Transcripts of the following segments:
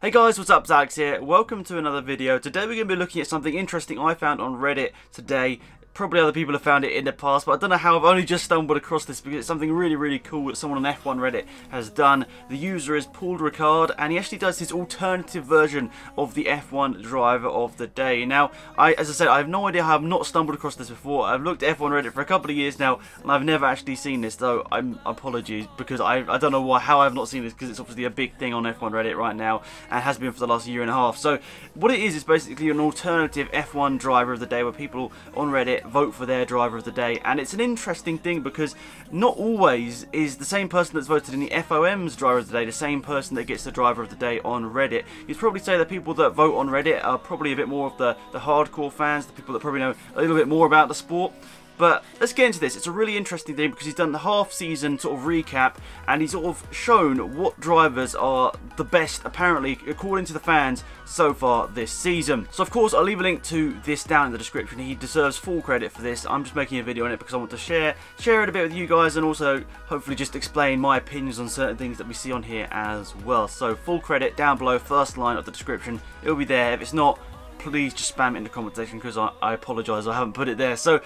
Hey guys, what's up? Alex here. Welcome to another video. Today we're going to be looking at something interesting I found on Reddit today. Probably other people have found it in the past, but I don't know how. I've only just stumbled across this because it's something really cool that someone on F1 Reddit has done. The user is Paul Ricard, and he actually does his alternative version of the F1 driver of the day. Now, as I said, I have no idea how I've not stumbled across this before. I've looked at F1 Reddit for a couple of years now, and I've never actually seen this, so apologies, because I don't know how I've not seen this, because it's obviously a big thing on F1 Reddit right now, and has been for the last year and a half. So, what it is basically an alternative F1 driver of the day, where people on Reddit vote for their driver of the day. And it's an interesting thing because not always is the same person that's voted in the FOM's driver of the day the same person that gets the driver of the day on Reddit. You'd probably say that people that vote on Reddit are probably a bit more of the hardcore fans, the people that probably know a little bit more about the sport. But let's get into this. It's a really interesting thing because he's done the half-season sort of recap, and he's sort of shown what drivers are the best, apparently, according to the fans, so far this season. So, of course, I'll leave a link to this down in the description. He deserves full credit for this. I'm just making a video on it because I want to share it a bit with you guys, and also hopefully just explain my opinions on certain things that we see on here as well. So, full credit down below, first line of the description. It'll be there. If it's not, please just spam it in the comment section because I apologise, I haven't put it there. So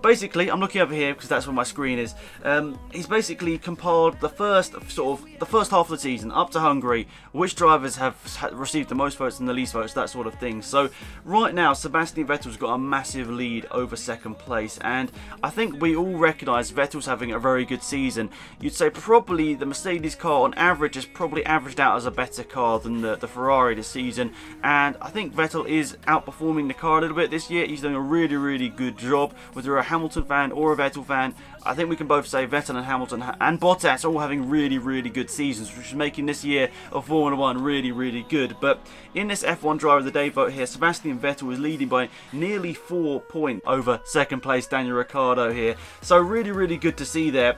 basically, I'm looking over here because that's where my screen is. He's basically compiled the first half of the season up to Hungary, which drivers have received the most votes and the least votes, that sort of thing. So right now, Sebastian Vettel's got a massive lead over second place, and I think we all recognise Vettel's having a very good season. You'd say probably the Mercedes car on average has probably averaged out as a better car than the Ferrari this season, and I think Vettel is outperforming the car a little bit this year. He's doing a really good job. Whether you're a Hamilton fan or a Vettel fan, I think we can both say Vettel and Hamilton and Bottas all having really good seasons, which is making this year of Formula 1 really good. But in this F1 driver of the day vote here, Sebastian Vettel is leading by nearly 4 points over second place Daniel Ricciardo here. So really good to see there.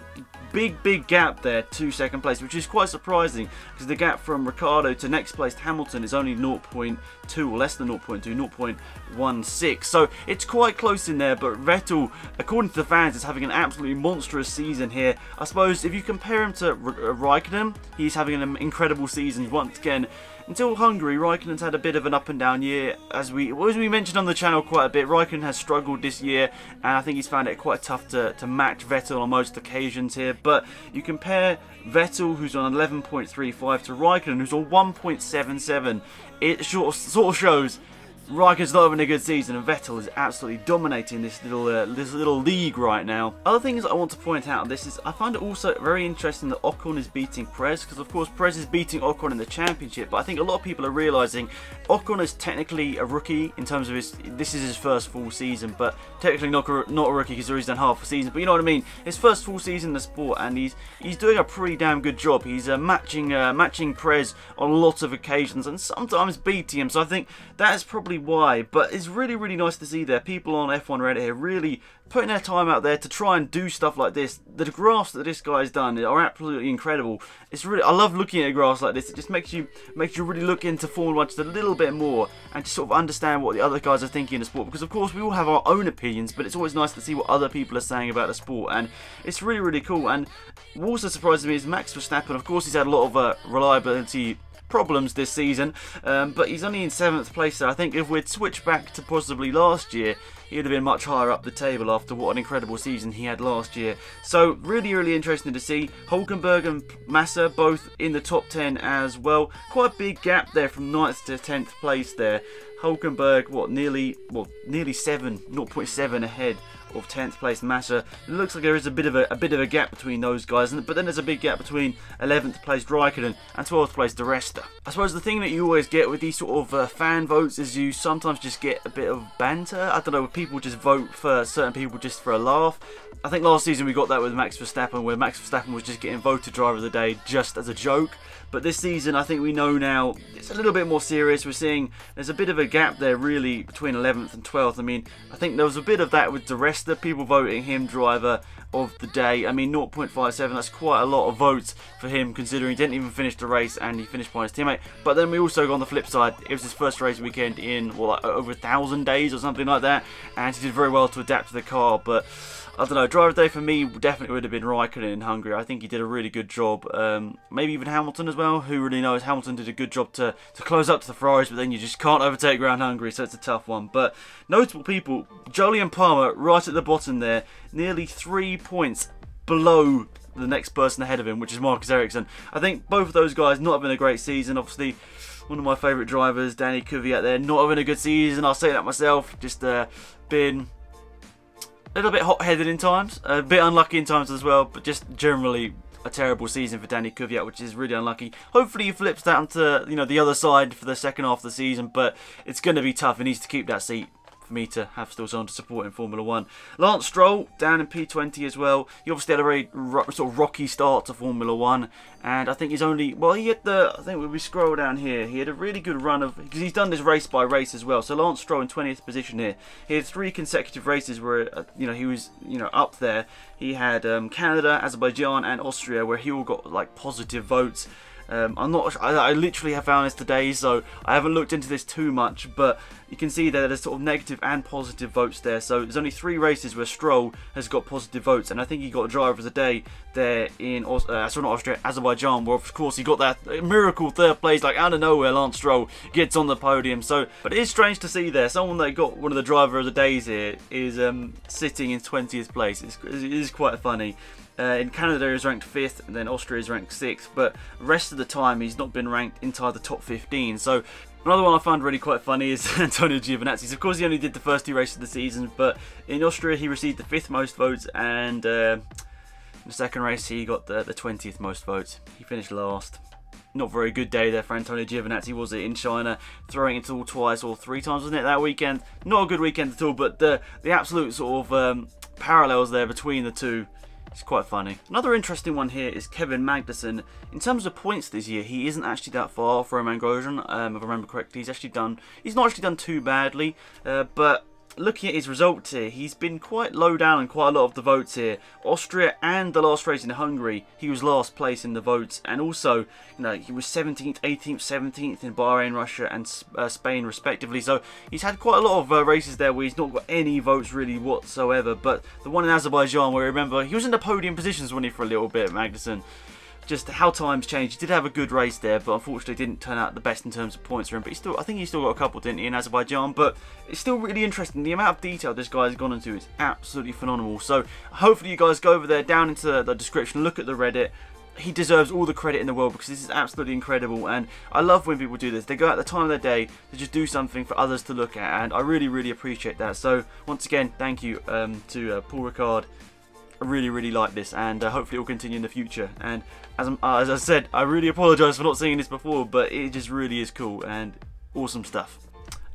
Big gap there to second place, which is quite surprising because the gap from Ricciardo to next placed Hamilton is only 0.2 or less than 0.2, 0.16. So it's quite close in there, but Vettel, according to the fans, is having an absolutely monstrous season here. I suppose if you compare him to Räikkönen, he's having an incredible season once again. Until Hungary, Räikkönen's had a bit of an up and down year. As we mentioned on the channel quite a bit, Räikkönen has struggled this year, and I think he's found it quite tough to match Vettel on most occasions here. But you compare Vettel, who's on 11.35, to Räikkönen, who's on 1.77. It sort of shows Räikkönen's not having a good season, and Vettel is absolutely dominating this little league right now. Other things I want to point out, I find it also very interesting that Ocon is beating Perez, because of course Perez is beating Ocon in the championship, but I think a lot of people are realising Ocon is technically a rookie in terms of this is his first full season, but technically not a rookie because he's done half a season, but you know what I mean. His first full season in the sport, and he's doing a pretty damn good job. He's matching Perez on lots of occasions and sometimes beating him, so I think that is probably why. But it's really nice to see there people on F1 Reddit here really putting their time out there to try and do stuff like this. The graphs that this guy's done are absolutely incredible. I love looking at graphs like this. It just makes you really look into Formula 1 just a little bit more and just sort of understand what the other guys are thinking in the sport, because of course we all have our own opinions, but it's always nice to see what other people are saying about the sport, and it's really cool. And what also surprises me is Max Verstappen. Of course, he's had a lot of reliability problems this season, but he's only in 7th place there. I think if we'd switched back to possibly last year, he would have been much higher up the table after what an incredible season he had last year. So really interesting to see. Hulkenberg and Massa both in the top 10 as well. Quite a big gap there from 9th to 10th place there. Hulkenberg, nearly 0.7 ahead of 10th place Massa. It looks like there is a bit of a gap between those guys, but then there's a big gap between 11th place Räikkönen and 12th place De Resta. I suppose the thing that you always get with these sort of fan votes is you sometimes just get a bit of banter. I don't know, people just vote for certain people just for a laugh. I think last season we got that with Max Verstappen, where Max Verstappen was just getting voted driver of the day just as a joke. But this season, I think we know now it's a little bit more serious. We're seeing there's a bit of a gap there really between 11th and 12th. I mean, I think there was a bit of that with De Resta the people voting him driver of the day. I mean, 0.57, that's quite a lot of votes for him, considering he didn't even finish the race and he finished behind his teammate. But then we also got on the flip side, it was his first race weekend in, well, like over 1,000 days or something like that, and he did very well to adapt to the car. But I don't know, driver of the day for me definitely would have been Räikkönen in Hungary. I think he did a really good job. Maybe even Hamilton as well, who really knows. Hamilton did a good job to close up to the Ferraris, but then you just can't overtake around Hungary, so it's a tough one. But notable people, Jolie and Palmer right at the bottom there, nearly 3 points below the next person ahead of him, which is Marcus Ericsson. I think both of those guys not having a great season. Obviously, one of my favourite drivers, Danny Kvyat there, not having a good season. I'll say that myself. Just been a little bit hot-headed in times, a bit unlucky in times as well, but just generally a terrible season for Danny Kvyat, which is really unlucky. Hopefully he flips that onto, you know, the other side for the second half of the season, but it's going to be tough. He needs to keep that seat for me to have still someone to support in Formula 1. Lance Stroll down in P20 as well. He obviously had a very sort of rocky start to Formula 1, and I think he's only, well, he had I think when we scroll down here, he had a really good run of, because he's done this race by race as well. So Lance Stroll in 20th position here. He had 3 consecutive races where, you know, he was, you know, up there. He had Canada, Azerbaijan and Austria, where he all got like positive votes. I literally have found this today, so I haven't looked into this too much, but you can see that there's sort of negative and positive votes there. So there's only 3 races where Stroll has got positive votes, and I think he got driver of the day there in not Austria, Azerbaijan, where of course he got that miracle 3rd place, like out of nowhere. Lance Stroll gets on the podium. So, but it is strange to see there someone that got one of the driver of the days here is sitting in 20th place. It is quite funny. In Canada he was ranked 5th, and then Austria is ranked 6th, but the rest of the time he's not been ranked inside the top 15. So another one I found really quite funny is Antonio Giovinazzi. Of course he only did the first 2 races of the season, but in Austria he received the 5th most votes, and in the second race he got the 20th most votes. He finished last. Not very good day there for Antonio Giovinazzi, was it, in China, throwing it all twice or 3 times, wasn't it, that weekend? Not a good weekend at all, but the absolute sort of parallels there between the two, it's quite funny. Another interesting one here is Kevin Magnussen. In terms of points this year, he isn't actually that far from Roman Grosjean, if I remember correctly. He's not actually done too badly, but looking at his results here, he's been quite low down in quite a lot of the votes here. Austria and the last race in Hungary, he was last place in the votes, and also, you know, he was 17th, 18th, 17th in Bahrain, Russia and Spain respectively. So he's had quite a lot of races there where he's not got any votes really whatsoever. But the one in Azerbaijan, where, remember, he was in the podium positions, wasn't he, for a little bit, Magnussen. Just how times change. He did have a good race there, but unfortunately didn't turn out the best in terms of points for him. But I think he still got a couple, didn't he, in Azerbaijan? But it's still really interesting. The amount of detail this guy has gone into is absolutely phenomenal. So hopefully you guys go over there, down into the description, look at the Reddit. He deserves all the credit in the world, because this is absolutely incredible, and I love when people do this. They go at the time of their day to just do something for others to look at, and I really, really appreciate that. So once again, thank you to Paul Ricard. I really, really like this, and hopefully it will continue in the future. And as I said, I really apologise for not seeing this before, but it just really is cool and awesome stuff.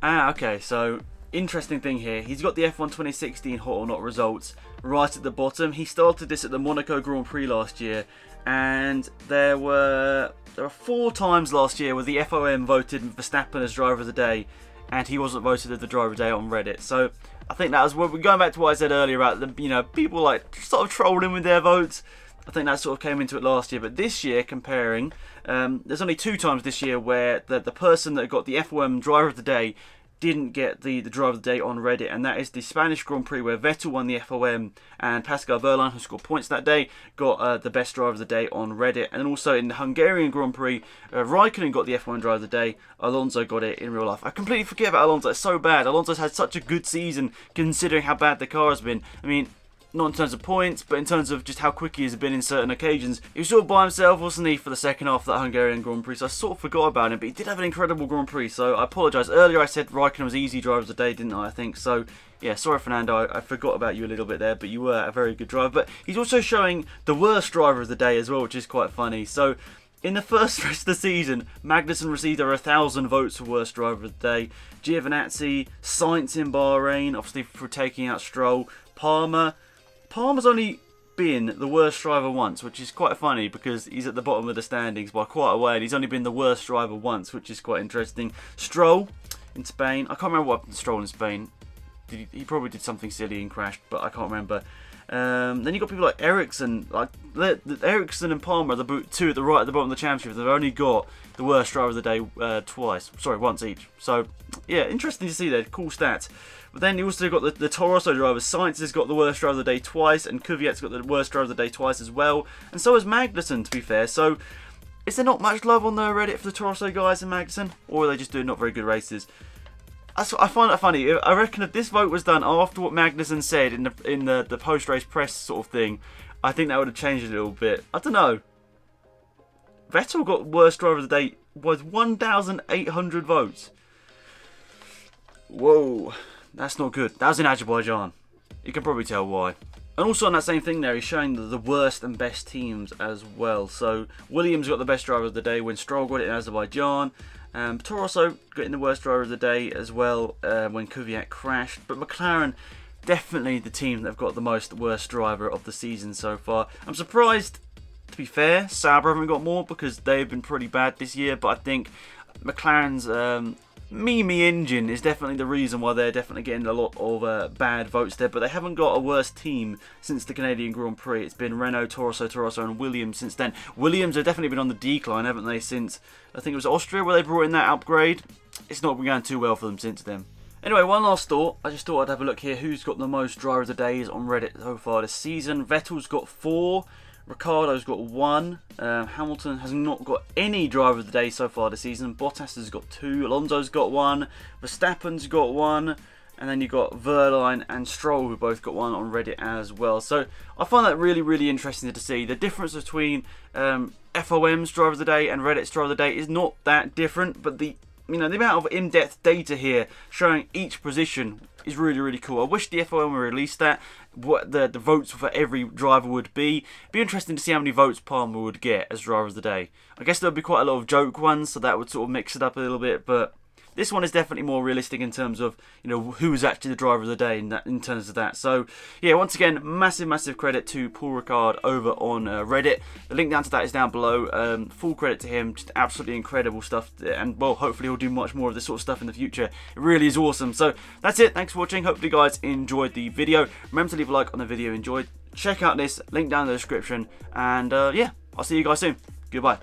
Okay, so interesting thing here. He's got the F1 2016 Hot or Not results right at the bottom. He started this at the Monaco Grand Prix last year, and there were 4 times last year where the FOM voted Verstappen as driver of the day, and he wasn't voted as the driver of the day on Reddit. So I think that was, we're going back to what I said earlier about the, you know, people like sort of trolling with their votes. I think that sort of came into it last year, but this year, comparing, there's only 2 times this year where the person that got the FOM driver of the day didn't get the driver of the day on Reddit, and that is the Spanish Grand Prix where Vettel won the FOM, and Pascal Wehrlein, who scored points that day, got the best driver of the day on Reddit. And also in the Hungarian Grand Prix, Räikkönen got the F1 driver of the day, Alonso got it in real life. I completely forget about Alonso, it's so bad. Alonso's had such a good season considering how bad the car has been. I mean, not in terms of points, but in terms of just how quick he has been in certain occasions. He was sort of by himself, wasn't he, for the second half of that Hungarian Grand Prix, so I sort of forgot about him, but he did have an incredible Grand Prix, so I apologise. Earlier I said Räikkönen was easy driver of the day, didn't I think? So, yeah, sorry Fernando, I forgot about you a little bit there, but you were a very good driver. But he's also showing the worst driver of the day as well, which is quite funny. So, in the first race of the season, Magnussen received over 1,000 votes for worst driver of the day. Giovinazzi, Sainz in Bahrain, obviously for taking out Stroll. Palmer's only been the worst driver once, which is quite funny because he's at the bottom of the standings by quite a way, and he's only been the worst driver once, which is quite interesting. Stroll in Spain, I can't remember what happened to Stroll in Spain. he probably did something silly and crashed, but I can't remember. Then you got people like Ericsson, Ericsson and Palmer are the two at the right at the bottom of the championship. They've only got the worst driver of the day once each. So yeah, interesting to see that. Cool stats. But then you also got the Toro Rosso drivers. Sainz has got the worst driver of the day twice, and Kvyat's got the worst driver of the day twice as well. And so has Magnussen, to be fair. So is there not much love on the Reddit for the Toro Rosso guys and Magnussen, or are they just doing not very good races? I find that funny. I reckon if this vote was done after what Magnussen said in the post-race press sort of thing, I think that would have changed a little bit. I don't know. Vettel got worst driver of the day with 1,800 votes. Whoa, that's not good. That was in Azerbaijan. You can probably tell why. And also on that same thing there, he's showing the worst and best teams as well. So Williams got the best driver of the day when Stroll got it in Azerbaijan. Toro Rosso getting the worst driver of the day as well when Kvyat crashed. But McLaren, definitely the team that have got the worst driver of the season so far. I'm surprised, to be fair, Sauber haven't got more because they've been pretty bad this year. But I think McLaren's Mimi engine is definitely the reason why they're definitely getting a lot of bad votes there. But they haven't got a worse team since the Canadian Grand Prix. It's been Renault, Toro Rosso and Williams since then. Williams have definitely been on the decline, haven't they, since I think it was Austria where they brought in that upgrade. It's not been going too well for them since then. Anyway, one last thought. I just thought I'd have a look here who's got the most driver of the days on Reddit so far this season. Vettel's got 4. Ricciardo's got 1. Hamilton has not got any driver of the day so far this season. Bottas has got 2. Alonso's got 1. Verstappen's got 1. And then you've got Verline and Stroll who both got 1 on Reddit as well. So I find that really, really interesting to see. The difference between FOM's driver of the day and Reddit's driver of the day is not that different. But the amount of in-depth data here showing each position is really, really cool. I wish the FOM would release that, what the votes for every driver would be. It'd be interesting to see how many votes Palmer would get as driver of the day. I guess there would be quite a lot of joke ones, so that would sort of mix it up a little bit, but this one is definitely more realistic in terms of, who's actually the driver of the day in terms of that. So, yeah, once again, massive credit to Paul Ricard over on Reddit. The link down to that is down below. Full credit to him. Just absolutely incredible stuff. And, well, hopefully he'll do much more of this sort of stuff in the future. It really is awesome. So, that's it. Thanks for watching. Hopefully you guys enjoyed the video. Remember to leave a like on the video. Enjoyed. Check out this. Link down in the description. And, yeah, I'll see you guys soon. Goodbye.